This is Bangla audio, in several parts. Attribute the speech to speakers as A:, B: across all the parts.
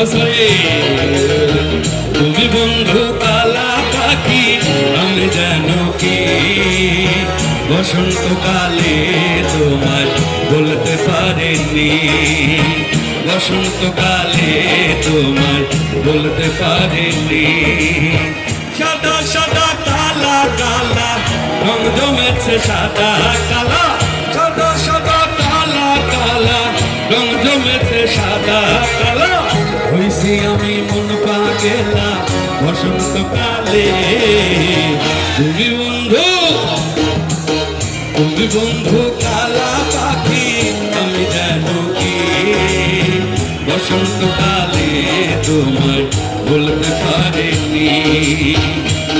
A: সরি তুমি বন্ধু কালা পাখি আমি যেন কি বসন্তকালে তোমায় বলতে পারিনি বসন্তকালে তোমায় বলতে পারিনি সাদা সাদা কালা কালা রং জমেছে সাদা কালা সাদা সাদা কালা কালা রং জমেছে সাদা কালা হইছি আমি মন পাগেলা বসন্তকালে তুমি বন্ধু কালা পাখি আমি যেন কি বসন্তকালে তোমায় বলতে পারিনি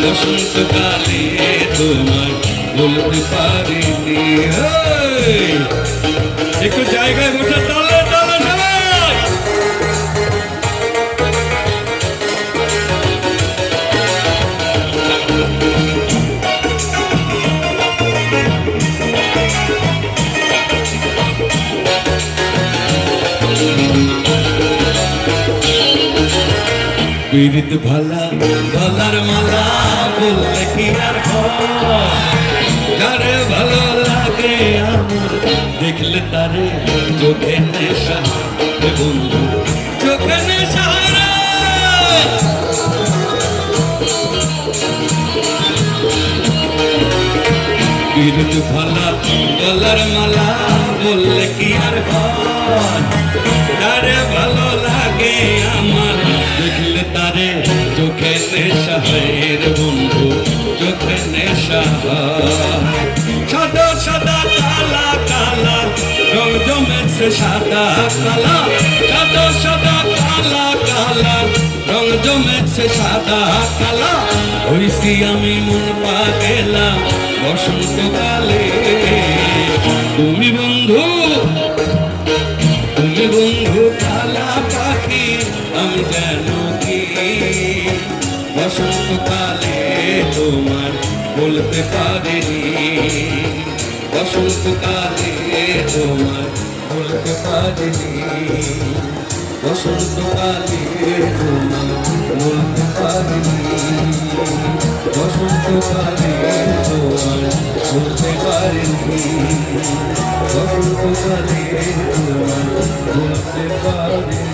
A: বসন্তকালে তোমায় বলতে পারিনি একটু জায়গায় বসে তালে তালে সবাই পীড়িত ভালা গলার মালা বললে কি আর যারে ভালো লাগে আমার দেখলে তারে চোখে নেশা বন্ধু চোখে নেশা পীড়িত ভালা গলার মালা বললে কি আর যারে ভালো লাগে আমার দেখলে তারে চোখে নেশা হয় বন্ধু চোখে নেশা সাদা সাদা কালা কালা রং জমেছে সাদা কালা সাদা সাদা কালা কালা রং জমেছে সাদা কালা হইছি আমি মন পাগেলা বসন্তকালে তুমি বন্ধু কালা পাখি আমি যেন কি বসন্তকালে তোমার বলতে পারিনি বসন্তকালে তোমার বলতে পারিনি বসন্তকালে তোমার বলতে পারিনি বসন্তকালে তোমার বলতে পারিনি বসন্তকালে তোমার বলতে পারিনি